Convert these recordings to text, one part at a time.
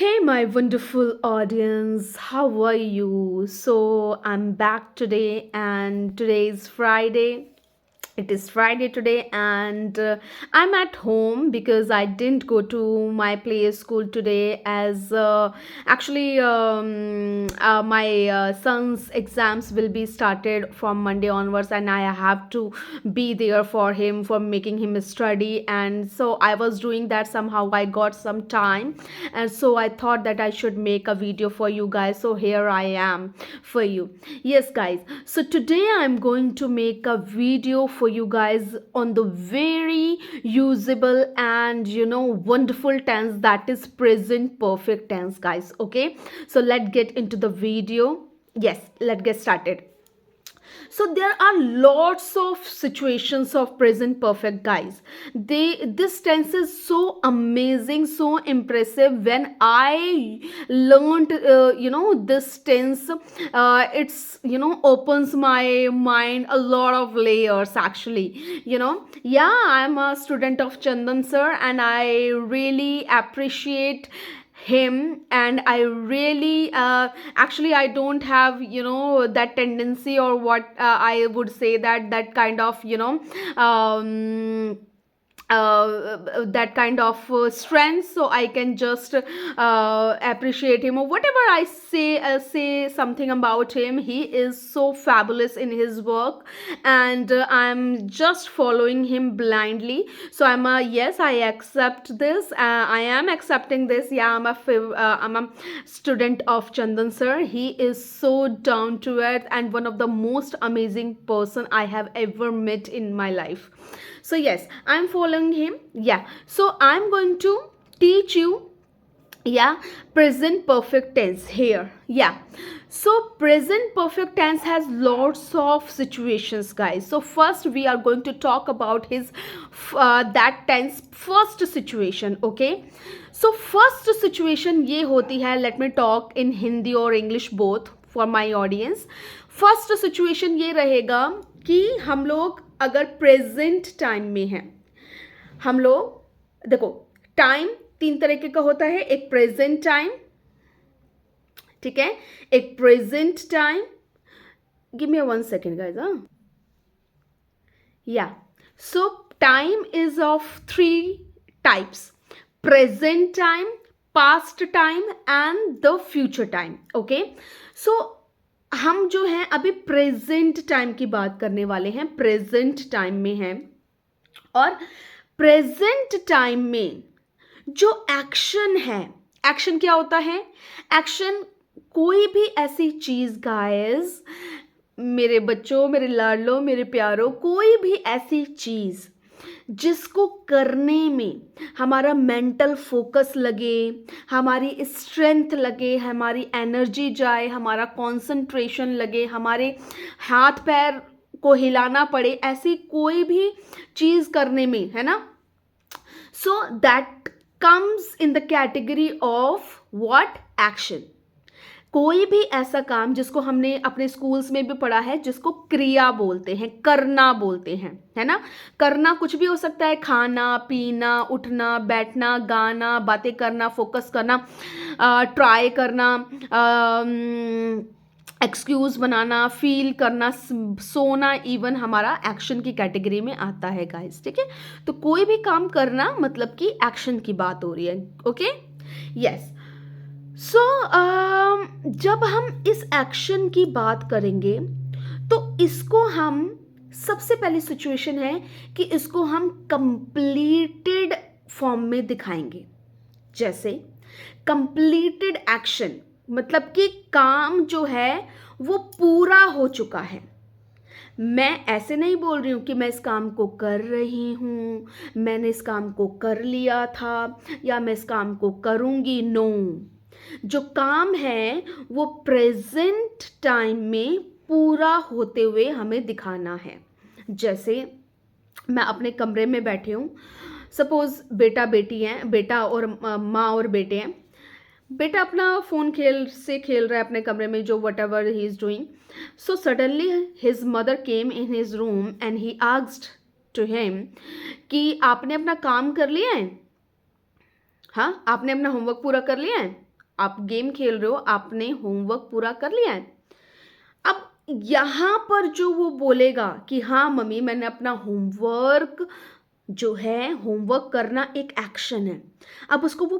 Hey, my wonderful audience, how are you? So, I'm back today, and today is Friday. It is Friday today, and I'm at home because I didn't go to my play school today. As actually, my son's exams will be started from Monday onwards, and I have to be there for him for making him study. And so I was doing that. Somehow I got some time, and so I thought that I should make a video for you guys. So here I am for you. Yes, guys. So today I'm going to make a video for you guys on the very usable and wonderful tense, that is present perfect tense, guys. Okay, so let's get into the video. Yes, let's get started. So there are lots of situations of present perfect, guys. This tense is so amazing, so impressive. When I learned this tense, it's opens my mind a lot of layers, actually. Yeah, I'm a student of Chandan sir, and I really appreciate him. And I really actually I don't have that tendency, or what I would say, that kind of that kind of strength, so I can just appreciate him, or whatever I say something about him. He is so fabulous in his work, and I'm just following him blindly. So I'm a yes, I accept this. I am accepting this. Yeah, I'm a student of Chandan sir. He is so down to earth and one of the most amazing person I have ever met in my life. So yes, I'm following him. Yeah, so I'm going to teach you, yeah, present perfect tense here. Yeah, so present perfect tense has lots of situations, guys. So first we are going to talk about his that tense first situation. Okay, so first situation ये होती है, let me talk in Hindi or English both for my audience. First situation ये रहेगा कि हम लोग अगर present time में हैं, हम लोग देखो, टाइम तीन तरीके का होता है. एक प्रेजेंट टाइम, ठीक है, एक present time. Give me 1 second, guys. या सो time is of 3 types: present time, past time and the future time. Okay, so हम जो हैं अभी प्रेजेंट टाइम की बात करने वाले हैं. प्रेजेंट टाइम में हैं, और प्रेजेंट टाइम में जो एक्शन है, एक्शन क्या होता है? एक्शन कोई भी ऐसी चीज, गाइस, मेरे बच्चों, मेरे लाडलो, मेरे प्यारों, कोई भी ऐसी चीज जिसको करने में हमारा मेंटल फोकस लगे, हमारी स्ट्रेंथ लगे, हमारी एनर्जी जाए, हमारा कंसंट्रेशन लगे, हमारे हाथ पैर को हिलाना पड़े, ऐसी कोई भी चीज करने में, है ना, so that comes in the category of what? Action. कोई भी ऐसा काम जिसको हमने अपने स्कूल्स में भी पढ़ा है, जिसको क्रिया बोलते हैं, करना बोलते हैं, है ना. करना कुछ भी हो सकता है: खाना, पीना, उठना, बैठना, गाना, बातें करना, फोकस करना, ट्राई करना, एक्सक्यूज बनाना, फील करना, सोना, इवन हमारा एक्शन की कैटेगरी में आता है, गाइस. ठीक है, तो कोई भी काम करना मतलब कि एक्शन की बात हो रही है. Okay, yes. सो जब हम इस एक्शन की बात करेंगे, तो इसको हम, सबसे पहली सिचुएशन है कि इसको हम कंप्लीटेड फॉर्म में दिखाएंगे. जैसे कंप्लीटेड एक्शन मतलब कि काम जो है वो पूरा हो चुका है. मैं ऐसे नहीं बोल रही हूँ कि मैं इस काम को कर रही हूँ, मैंने इस काम को कर लिया था, या मैं इस काम को करूँगी. नो, जो काम है वो प्रेजेंट टाइम में पूरा होते हुए हमें दिखाना है. जैसे मैं अपने कमरे में बैठी हूँ, सपोज बेटा बेटी हैं, बेटा और माँ और बेटे हैं. बेटा अपना फ़ोन खेल रहा है अपने कमरे में, जो whatever he is doing. So suddenly his mother came in his room and he asked to him कि आपने अपना काम कर लिया है? हाँ, आपने अपना होमवर्क पूरा कर लिया है? आप गेम खेल रहे हो, आपने होमवर्क पूरा कर लिया है। अब यहाँ पर जो वो बोलेगा कि हाँ मम्मी मैंने अपना होमवर्क, जो है होमवर्क करना एक एक्शन है, अब उसको वो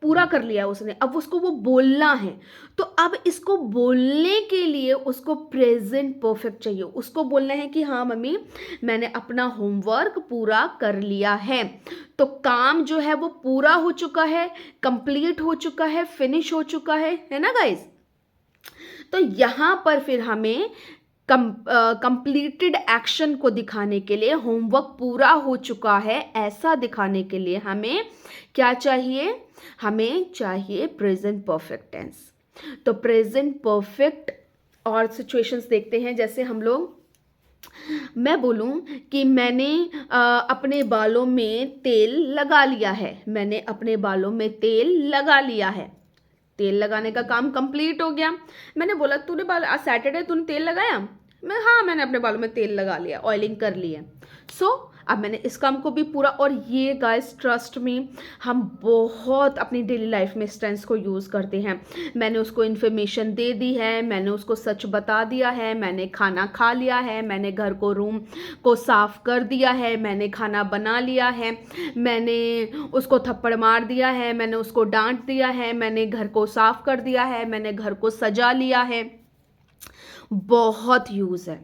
पूरा कर लिया उसने, अब उसको वो बोलना है। तो अब इसको बोलने के लिए उसको प्रेजेंट परफेक्ट चाहिए, उसको बोलना है कि हाँ मम्मी मैंने अपना होमवर्क पूरा कर लिया है। तो काम जो है वो पूरा हो चुका है, कंप्लीट हो चुका है, फिनिश हो चुका है ना गाइस। तो यहां पर फिर हमें कंप्लीटेड एक्शन को दिखाने के लिए, होमवर्क पूरा हो चुका है ऐसा दिखाने के लिए हमें क्या चाहिए, हमें चाहिए प्रेजेंट परफेक्ट टेंस। तो प्रेजेंट परफेक्ट और सिचुएशंस देखते हैं। जैसे हम लोग, मैं बोलूं कि मैंने अपने बालों में तेल लगा लिया है, मैंने अपने बालों में तेल लगा लिया है, तेल लगाने का काम कंप्लीट हो गया। मैंने बोला तूने बाल, आज सैटरडे तूने तेल लगाया, मैं हाँ मैंने अपने बालों में तेल लगा लिया, ऑयलिंग कर ली है। सो अब मैंने इस काम को भी पूरा। और ये गाइस ट्रस्ट में हम बहुत अपनी डेली लाइफ में इस टेंस को यूज़ करते हैं। मैंने उसको इन्फॉर्मेशन दे दी है, मैंने उसको सच बता दिया है, मैंने खाना खा लिया है, मैंने घर को, रूम को साफ कर दिया है, मैंने खाना बना लिया है, मैंने उसको थप्पड़ मार दिया है, मैंने उसको डांट दिया है, मैंने घर को साफ कर दिया है, मैंने घर को सजा लिया है। बहुत यूज़ है।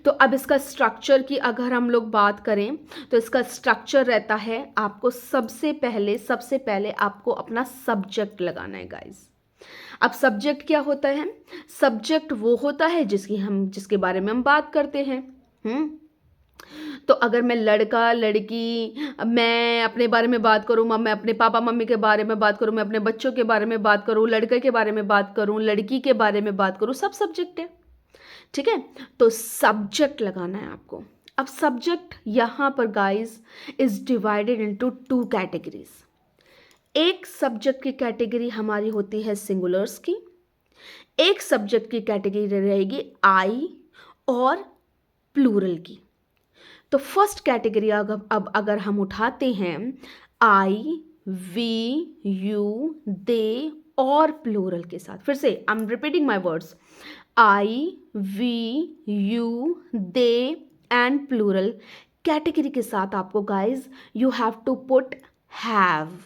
तो अब इसका स्ट्रक्चर की अगर हम लोग बात करें तो इसका स्ट्रक्चर रहता है, आपको सबसे पहले आपको अपना सब्जेक्ट लगाना है गाइस। अब सब्जेक्ट क्या होता है, सब्जेक्ट वो होता है जिसके बारे में हम बात करते हैं। तो अगर मैं लड़का लड़की, मैं अपने बारे में बात करूँ, मैं अपने पापा मम्मी के बारे में बात करूँ, मैं अपने बच्चों के बारे में बात करूँ, लड़के के बारे में बात करूँ, लड़की के बारे में बात करूँ, सब सब्जेक्ट है। ठीक है, तो सब्जेक्ट लगाना है आपको। अब सब्जेक्ट यहां पर guys is divided into 2 categories. एक सब्जेक्ट की कैटेगरी हमारी होती है सिंगुलर्स की, एक सब्जेक्ट की कैटेगरी रहेगी आई और प्लूरल की। तो फर्स्ट कैटेगरी अब अगर हम उठाते हैं, आई, वी, यू, दे और प्लूरल के साथ, फिर से I am repeating my words, I, we, you, they and plural category के साथ आपको guys you have to put have.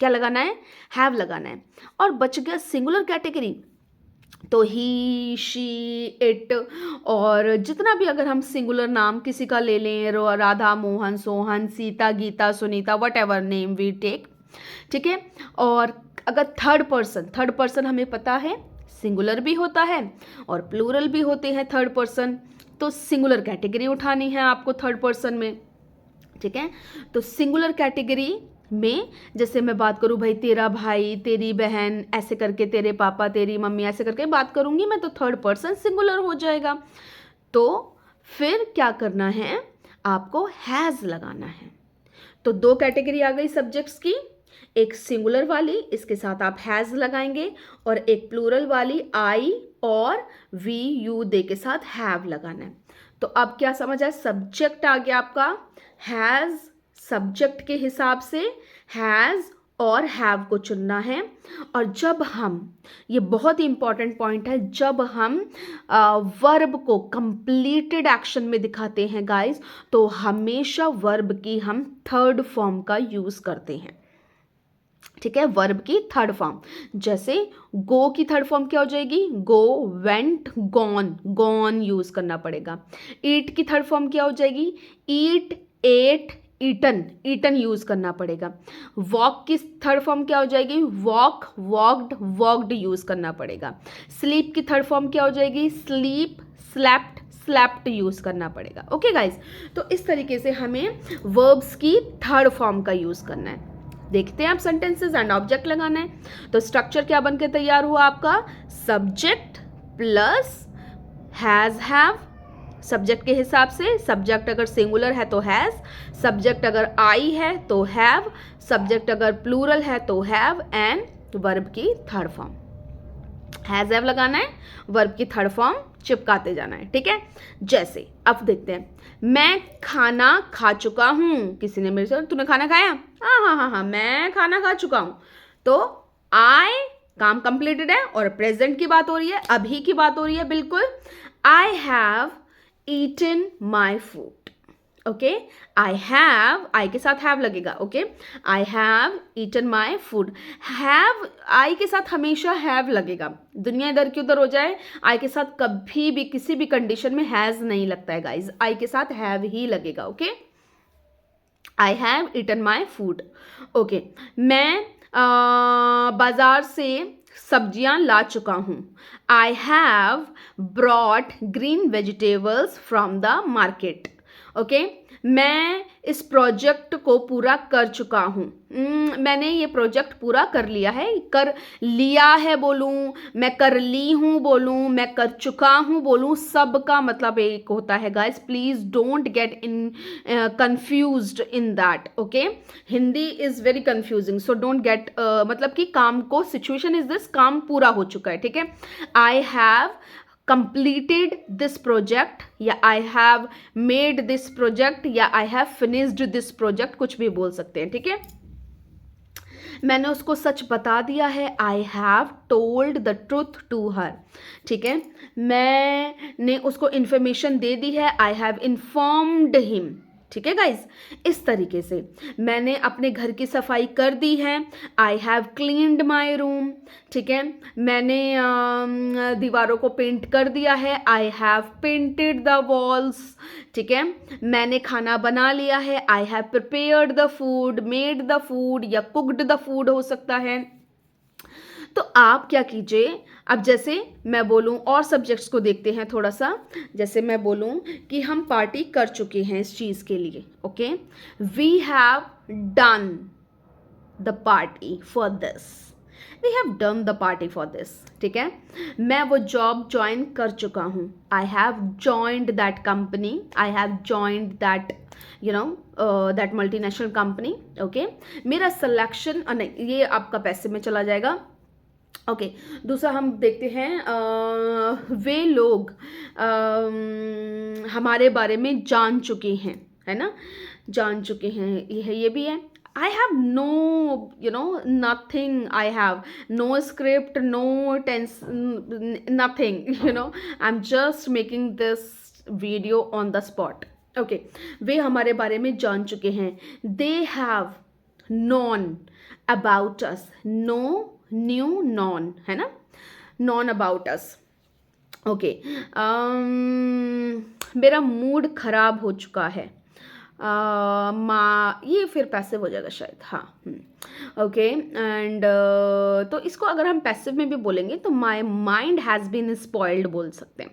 क्या लगाना है, हैव लगाना है। और बच गया सिंगुलर कैटेगरी, तो ही, शी, इट, और जितना भी अगर हम सिंगुलर नाम किसी का ले लें, Radha, Mohan, Sohan, Sita, Geeta, Sunita, whatever name we वी टेक, ठीक है। और अगर थर्ड पर्सन हमें पता है सिंगुलर भी होता है और प्लूरल भी होते हैं थर्ड पर्सन, तो सिंगुलर कैटेगरी उठानी है आपको थर्ड पर्सन में। ठीक है, तो सिंगुलर कैटेगरी में जैसे मैं बात करूं, भाई तेरा भाई, तेरी बहन, ऐसे करके, तेरे पापा, तेरी मम्मी, ऐसे करके बात करूंगी मैं, तो थर्ड पर्सन सिंगुलर हो जाएगा। तो फिर क्या करना है, आपको हैज़ लगाना है। तो 2 कैटेगरी आ गई सब्जेक्ट्स की, एक सिंगुलर वाली, इसके साथ आप हैज़ लगाएंगे, और एक प्लूरल वाली आई और वी, यू, दे के साथ हैव लगाना है। तो अब क्या समझ आया, सब्जेक्ट आ गया आपका हैज़, सब्जेक्ट के हिसाब से हैज़ और हैव को चुनना है। और जब हम, ये बहुत ही इंपॉर्टेंट पॉइंट है, जब हम वर्ब को कंप्लीटेड एक्शन में दिखाते हैं गाइस, तो हमेशा वर्ब की हम थर्ड फॉर्म का यूज़ करते हैं। ठीक है, वर्ब की थर्ड फॉर्म, जैसे गो की थर्ड फॉर्म क्या हो जाएगी, गो, वेंट, गॉन, गॉन यूज करना पड़ेगा। ईट की थर्ड फॉर्म क्या हो जाएगी, ईट, एट, ईटन, ईटन यूज करना पड़ेगा। वॉक की थर्ड फॉर्म क्या हो जाएगी, वॉक, वॉक्ड, वॉक्ड यूज करना पड़ेगा। स्लीप की थर्ड फॉर्म क्या हो जाएगी, स्लीप, स्लेप्ट, स्लेप्ट यूज करना पड़ेगा। ओके गाइज, तो इस तरीके से हमें वर्ब्स की थर्ड फॉर्म का यूज करना है। देखते हैं आप, सेंटेंसेस एंड ऑब्जेक्ट लगाना है। तो स्ट्रक्चर क्या बनके तैयार हुआ आपका, subject plus has, have, subject के हिसाब से, सब्जेक्ट अगर सिंगुलर है तो हैज, सब्जेक्ट अगर आई है तो हैव, सब्जेक्ट अगर प्लूरल है तो हैव, एंड वर्ब की थर्ड फॉर्म। हैज हैव लगाना है, वर्ब की थर्ड फॉर्म चिपकाते जाना है। ठीक है, जैसे अब देखते हैं, मैं खाना खा चुका हूं, किसी ने मेरे से, तूने खाना खाया, हाँ हाँ हाँ हाँ मैं खाना खा चुका हूं, तो आई काम कंप्लीटेड है और प्रेजेंट की बात हो रही है, अभी की बात हो रही है बिल्कुल। I have eaten my food. Okay, I have, I के साथ हैव लगेगा। Okay, I have eaten my food. Have, I के साथ हमेशा हैव लगेगा, दुनिया इधर की उधर हो जाए, आई के साथ कभी भी किसी भी कंडीशन में हैज नहीं लगता है गाइज, आई के साथ हैव ही लगेगा। Okay, I have eaten my food. Okay, मैं बाजार से सब्जियां ला चुका हूँ। I have brought green vegetables from the market. Okay, मैं इस प्रोजेक्ट को पूरा कर चुका हूँ। मैंने ये प्रोजेक्ट पूरा कर लिया है, कर लिया है बोलूँ, मैं कर ली हूँ बोलूँ, मैं कर चुका हूँ बोलूँ, सब का मतलब एक होता है guys. Please don't get in confused in that. Okay, Hindi is very confusing, so don't get, मतलब कि काम को, सिचुएशन इज दिस, काम पूरा हो चुका है। ठीक है, I have completed this project या I have made this project या I have finished this project, कुछ भी बोल सकते हैं। ठीक है, मैंने उसको सच बता दिया है। I have told the truth to her. ठीक है, मैंने उसको इन्फॉर्मेशन दे दी है। I have informed him. ठीक है गाइज, इस तरीके से मैंने अपने घर की सफाई कर दी है। I have cleaned my room. ठीक है, मैंने दीवारों को पेंट कर दिया है। I have painted the walls. ठीक है, मैंने खाना बना लिया है। I have prepared the food, made the food या कुकड द फूड हो सकता है। तो आप क्या कीजिए, अब जैसे मैं बोलूं, और सब्जेक्ट्स को देखते हैं थोड़ा सा। जैसे मैं बोलूं कि हम पार्टी कर चुके हैं इस चीज़ के लिए। Okay, we have done the party for this, we have done the party for this. ठीक है, मैं वो जॉब ज्वाइन कर चुका हूँ। I have joined that company, I have joined that that multinational company. Okay, मेरा सिलेक्शन, नहीं ये आपका पैसे में चला जाएगा। ओके, दूसरा हम देखते हैं, वे लोग हमारे बारे में जान चुके हैं, है ना, जान चुके हैं, ये भी है। I have no, nothing. I have no script, no tense, nothing. I'm just making this video on the spot. Okay, वे हमारे बारे में जान चुके हैं। They have known about us. Knew, known, है ना, known about us. ओके, मेरा mood खराब हो चुका है। ये फिर पैसिव हो जाएगा शायद। हाँ, ओके, एंड तो इसको अगर हम पैसिव में भी बोलेंगे तो my mind has been spoiled बोल सकते हैं।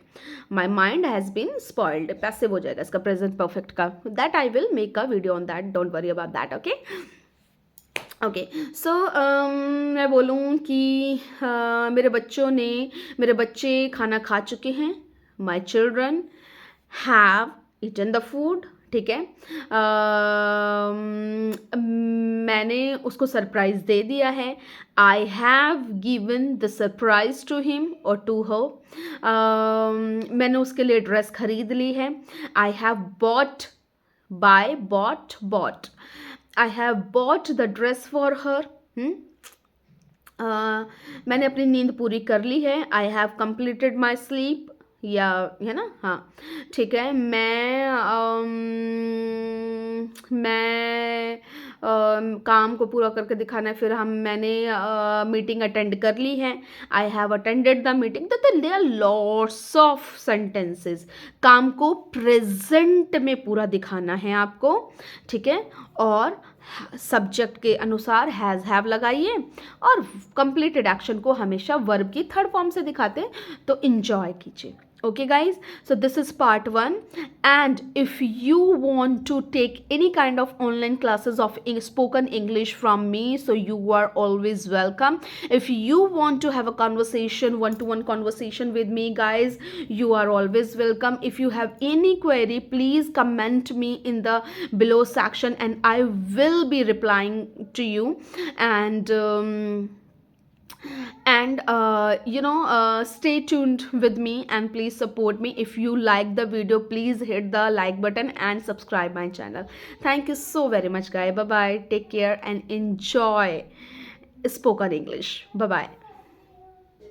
My mind has been spoiled passive हो जाएगा इसका, प्रेजेंट परफेक्ट का। That I will make a video on that, don't worry about that. Okay, okay, so मैं बोलूँ कि मेरे बच्चे खाना खा चुके हैं। My children have eaten the food. ठीक है, मैंने उसको सरप्राइज़ दे दिया है। I have given the surprise to him और टू हर। मैंने उसके लिए ड्रेस खरीद ली है। I have bought I have bought the dress for her. मैंने अपनी नींद पूरी कर ली है। I have completed my sleep, या है ना, हाँ ठीक है। मैं काम को पूरा करके दिखाना है। फिर मैंने मीटिंग अटेंड कर ली है। I have attended the meeting. तो there are lots of sentences. काम को प्रेजेंट में पूरा दिखाना है आपको, ठीक है। और सब्जेक्ट के अनुसार हैज़ हैव लगाइए, और कंप्लीटेड एक्शन को हमेशा वर्ब की थर्ड फॉर्म से दिखाते हैं, तो इंजॉय कीजिए। Okay guys, so this is part 1, and if you want to take any kind of online classes of spoken English from me, so you are always welcome. If you want to have a conversation, one-to-one conversation with me guys, you are always welcome. If you have any query, please comment me in the below section and I will be replying to you. And stay tuned with me and please support me. If you like the video, please hit the like button and subscribe my channel. Thank you so very much guys. Bye bye, take care and enjoy spoken English. Bye bye.